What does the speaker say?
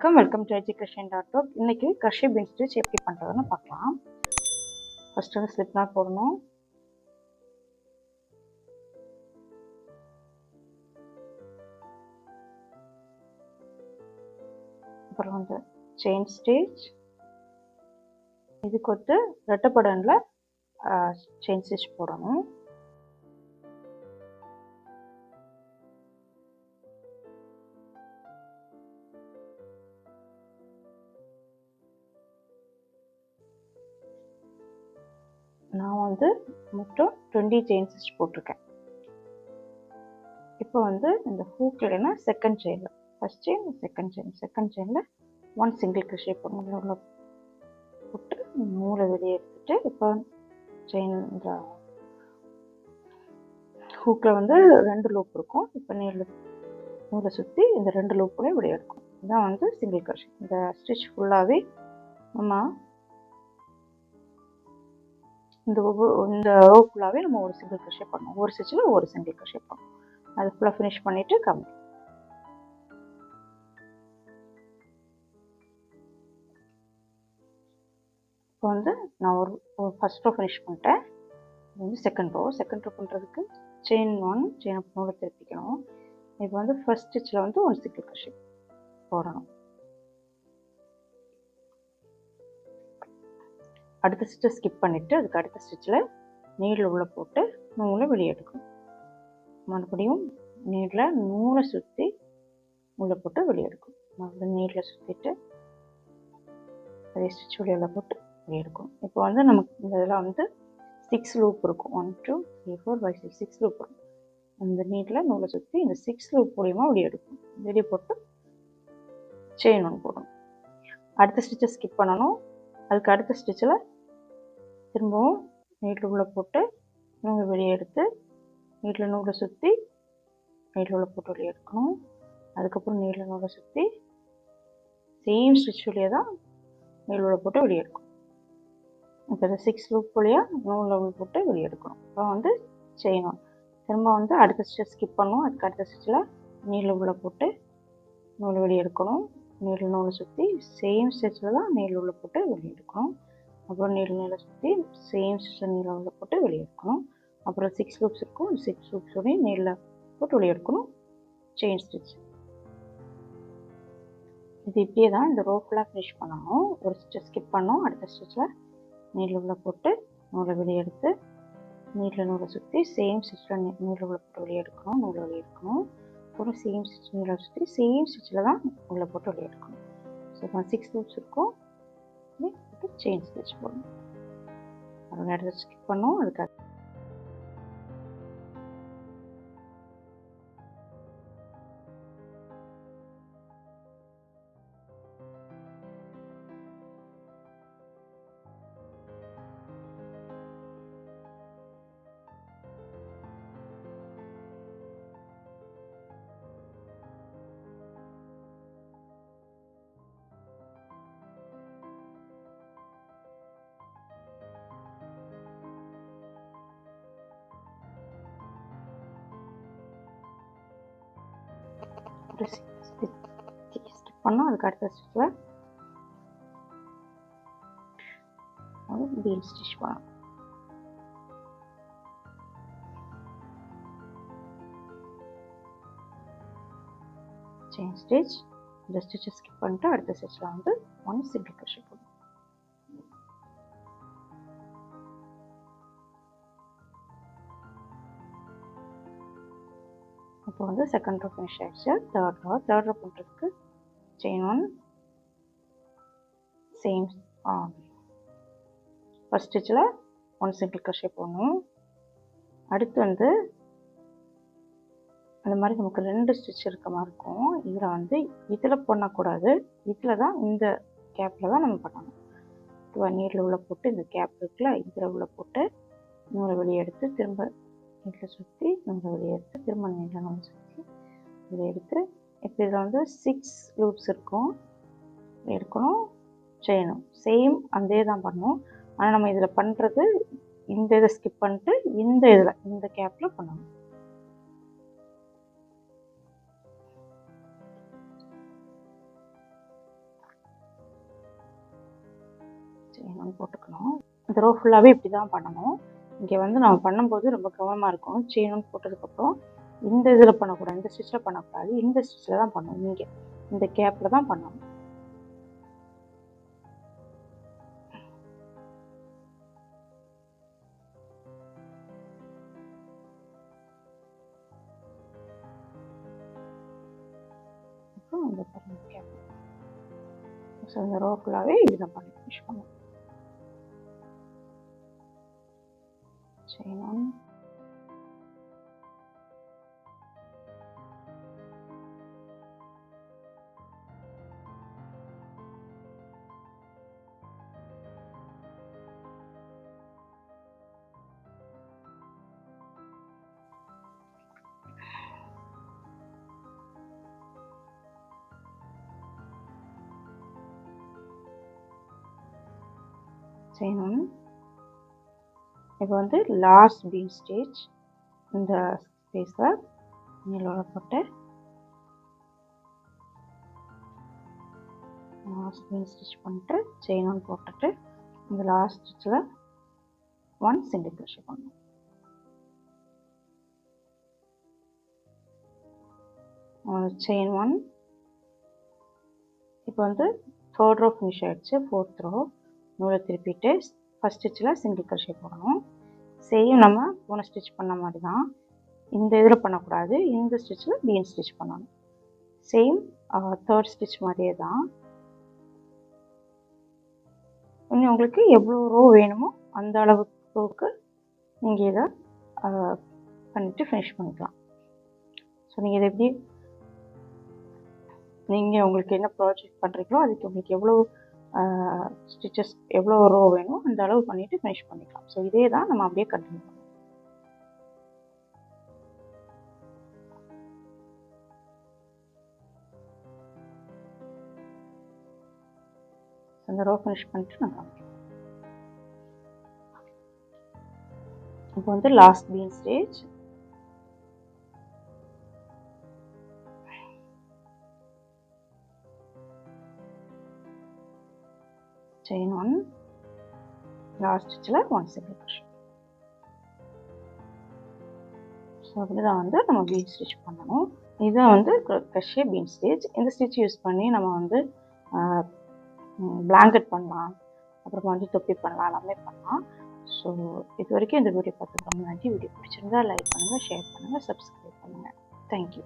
Welcome to education.org. இன்னைக்கு crochet bean stitch எப்படி பண்றதுன்னு பார்க்கலாம். ஃபர்ஸ்ட் வந்து slip knot போடணும். அப்புறம் வந்து chain stitch. இதுக்கு வந்து ரெட்டப்படன்ல chain stitch போடணும். நான் வந்து மொத்தம் 20 chain stitch போட்டிருக்கேன். இப்போ வந்து இந்த ஹூக்லனா செகண்ட் செயின்ல ஃபர்ஸ்ட் செயின் செகண்ட் செயின்ல ஒன் சிங்கிள் crochet போடணும். போட்டு நூலை வெளியே எடுத்துட்டு இப்போ செயின் ஹூக்ல வந்து ரெண்டு லூப் இருக்கும். இப்போ நூலை சுற்றி இந்த ரெண்டு லூப்புமே வெளியே எடுக்கும். இதான் வந்து சிங்கிள் crochet. இந்த ஸ்டிச் ஃபுல்லாகவே நம்ம இந்த ரோ ஃபுல்லாகவே நம்ம ஒரு சிங்கிள் crochet பண்ணணும். ஒரு ஸ்டிச்சில் ஒரு சிங்கிள் crochet பண்ணணும். அது ஃபுல்லாக ஃபினிஷ் பண்ணிவிட்டு கம்மி. இப்போ வந்து நான் ஒரு ஃபர்ஸ்ட் ரோ ஃபினிஷ் பண்ணிட்டேன். இது வந்து செகண்ட் ரோ பண்ணுறதுக்கு செயின் நூலை திருப்பிக்கணும். இப்போ வந்து ஃபர்ஸ்ட் ஸ்டிச்சில் வந்து ஒரு சிங்கிள் crochet போடணும். அடுத்த ஸ்டிச்சை ஸ்கிப் பண்ணிவிட்டு அதுக்கு அடுத்த ஸ்டிச்சில் நீடில் உள்ள போட்டு நூலை வெளியே எடுக்கணும். மறுபடியும் நூலை சுற்றி உள்ள போட்டு வெளியே எடுக்கணும். மறுபடியும் நீடில் சுற்றிட்டு அதே ஸ்டிச் வெளியே போட்டு வெளியே எடுக்கணும். இப்போ வந்து நமக்கு இந்த இதில் வந்து 6 லூப் இருக்கும். 1 2 3 4 5 6 லூப் இருக்கும். அந்த நீடில் நூலை சுற்றி இந்த 6 லூப் மூலியமாக வெளியே எடுக்கணும். வெளியே போட்டு செயின் ஒன்று போடணும். அடுத்த ஸ்டிச்சை ஸ்கிப் பண்ணணும். அதுக்கு அடுத்த ஸ்டிச்சில் திரும்பவும் நீட்டில் உள்ள போட்டு நூலை வெளியே எடுத்து நீட்டில் நூலை சுற்றி நீட்டில் உள்ள போட்டு வெளியே எடுக்கணும். அதுக்கப்புறம் நீட்டில் நூலை சுற்றி சேம் ஸ்டிச் வழியாக தான் நீட்டில் உள்ள போட்டு வெளியே எடுக்கணும். இப்போ இந்த 6 லூப் வழியாக நூலில் உள்ள போட்டு வெளியே எடுக்கணும். அப்புறம் வந்து செயின் ஒன் திரும்ப வந்து அடுத்த ஸ்டிச் ஸ்கிப் பண்ணணும். அதுக்கு அடுத்த ஸ்டிச்சில் நீட்டில் உள்ள போட்டு நூலை வெளியே எடுக்கணும். நீட்டில் நூலை சுற்றி சேம் ஸ்டிச்சில் தான் நீட்டில் உள்ள போட்டு வெளியே எடுக்கணும். அப்புறம் நீளை சுற்றி சேம் ஸ்டிச்சில் நீளம் உள்ள போட்டு வெளியே எடுக்கணும். அப்புறம் 6 லூப்ஸ் இருக்கும். 6 லூப்ஸோடய நீள போட்டு வெளியே எடுக்கணும். Chain stitch. இது இப்படியே தான் இந்த ரோ ஃபுல்லாக ஃபினிஷ் பண்ணணும். ஒரு ஸ்டிச் ஸ்கிப் பண்ணோம். அடுத்த ஸ்டிச்சில் நீள உள்ள போட்டு நூலை வெளியே எடுத்து நீள நூலை சுற்றி சேம் ஸ்டிச்சில் நீள உள்ள போட்டு வெளியே எடுக்கணும். நூலை வெளியே எடுக்கணும். அப்புறம் சேம் ஸ்டிச் நீளை சுற்றி சேம் ஸ்டிச்சில் தான் உள்ள போட்டு வெளியே எடுக்கணும். ஸோ 6 லூப்ஸ் இருக்கும். செயின் ஸ்டிச் போடணும். ஒரு இடத்துல ஸ்கிப் பண்ணோம். அதுக்காக ஸ்கிப் பண்ணோம். அதுக்கு அடுத்த ஸ்டிச்சில் பீன் ஸ்டிச் பண்ணணும். Chain stitch. இந்த ஸ்டிச்சை ஸ்கிப் பண்ணிட்டு அடுத்த ஸ்டிச்சில் வந்து ஒன் சிங்கிள் crochet போடணும். இப்போ வந்து செகண்ட் ரோ ஃபினிஷ் ஆகிடுச்சு. தேர்ட் ரோ பண்ணுறதுக்கு செயின் ஒன் சேம் ஃபர்ஸ்ட் ஸ்டிச்சில் ஒன் சிங்கிள் crochet போடணும். அடுத்து வந்து அந்த மாதிரி நமக்கு 2 ஸ்டிச் இருக்க மாதிரி இருக்கும். இதில் வந்து இதில் பண்ணக்கூடாது. இதில் தான் இந்த கேப்பில் தான் நம்ம பண்ணணும். இப்போ நீட்டில் உள்ள போட்டு இந்த கேப் இருக்குல்ல இதில் உள்ள போட்டு நூலை வெளியே எடுத்து திரும்ப நீட்டில் சுற்றி நூலை வெளியே எடுத்து திரும்ப நீட்டில் நூலை சுற்றி இதை எடுத்து இப்போ இதில் வந்து 6 லூப்ஸ் இருக்கும். எடுக்கணும். செய்யணும். சேம் அதே தான் பண்ணணும். ஆனால் நம்ம இதில் பண்ணுறது இந்த இதை ஸ்கிப் பண்ணிட்டு இந்த கேப்பில் பண்ணணும். செயினும் போட்டுக்கணும். இந்த ரோ ஃபுல்லாகவே இப்படி தான் பண்ணணும். இங்கே வந்து நம்ம பண்ணும்போது ரொம்ப கவனமாக இருக்கணும். செயினும் போட்டதுக்கப்புறம் இந்த இதில் பண்ணக்கூடாது, இந்த ஸ்டிச்சில் பண்ணக்கூடாது, இந்த ஸ்டிச்சில் தான் பண்ணணும். இங்கே இந்த கேப்பில் தான் பண்ணணும். அப்புறம் இந்த பாருங்க கேப். ஸோ இந்த ரோ ஃபுல்லாகவே இதுதான் பண்ணி ஃபினிஷ் பண்ணணும். Chain 1, chain 1. இப்போ வந்து லாஸ்ட் பீன் ஸ்டிச் இந்த ஸ்பேஸில் நீளோட போட்டு லாஸ்ட் பீன் ஸ்டிச் பண்ணிட்டு செயின் 1 போட்டுட்டு இந்த லாஸ்ட் ஸ்டிச்சில் 1 சிங்கிள் crochet பண்ணணும். செயின் 1. இப்போ வந்து 3rd ரோ ஃபினிஷ் ஆகிடுச்சு. 4th ரோ நூலை திருப்பிட்டு ஃபஸ்ட் ஸ்டிச்சில் சிங்கிள் crochet போடணும். சேம் நம்ம போன ஸ்டிச் பண்ண மாதிரி தான், இந்த இதில் பண்ணக்கூடாது, இந்த ஸ்டிச்சில் பீன் ஸ்டிச் பண்ணணும். சேம் 3rd ஸ்டிச் மாதிரியே தான். இன்னும் உங்களுக்கு எவ்வளோ ரோ வேணுமோ அந்த அளவுக்கு நீங்கள் இதை பண்ணிவிட்டு ஃபினிஷ் பண்ணிக்கலாம். ஸோ நீங்கள் இதை எப்படி நீங்கள் உங்களுக்கு என்ன ப்ராஜெக்ட் பண்ணுறீங்களோ அதுக்கு உங்களுக்கு எவ்வளோ ஸ்டிச்சஸ் எவ்வளோ ரோ வேணுமோ அந்த அளவு பண்ணிவிட்டு ஃபினிஷ் பண்ணிக்கலாம். ஸோ இதே தான் நம்ம அப்படியே கண்டினியூ பண்ணலாம். அந்த ரோ ஃபினிஷ் பண்ணிட்டு நான் காமிக்கிறேன். இப்போ வந்து last bean stitch chain 1 last ஸ்டிச்சில் 1 சிங்கிள் crochet. ஸோ அப்படிதான் வந்து நம்ம பீன் ஸ்டிச் பண்ணணும். இதுதான் வந்து crochet பீன் ஸ்டிச். இந்த ஸ்டிச் யூஸ் பண்ணி நம்ம வந்து பிளாங்கெட் பண்ணலாம், அப்புறமா வந்து தொப்பி பண்ணலாம், எல்லாமே பண்ணலாம். ஸோ இது வரைக்கும் இந்த வீடியோ பார்த்துட்டு ரொம்ப நன்றி. வீடியோ பிடிச்சிருந்தா லைக் பண்ணுங்கள், ஷேர் பண்ணுங்கள், சப்ஸ்கிரைப் பண்ணுங்கள். தேங்க்யூ.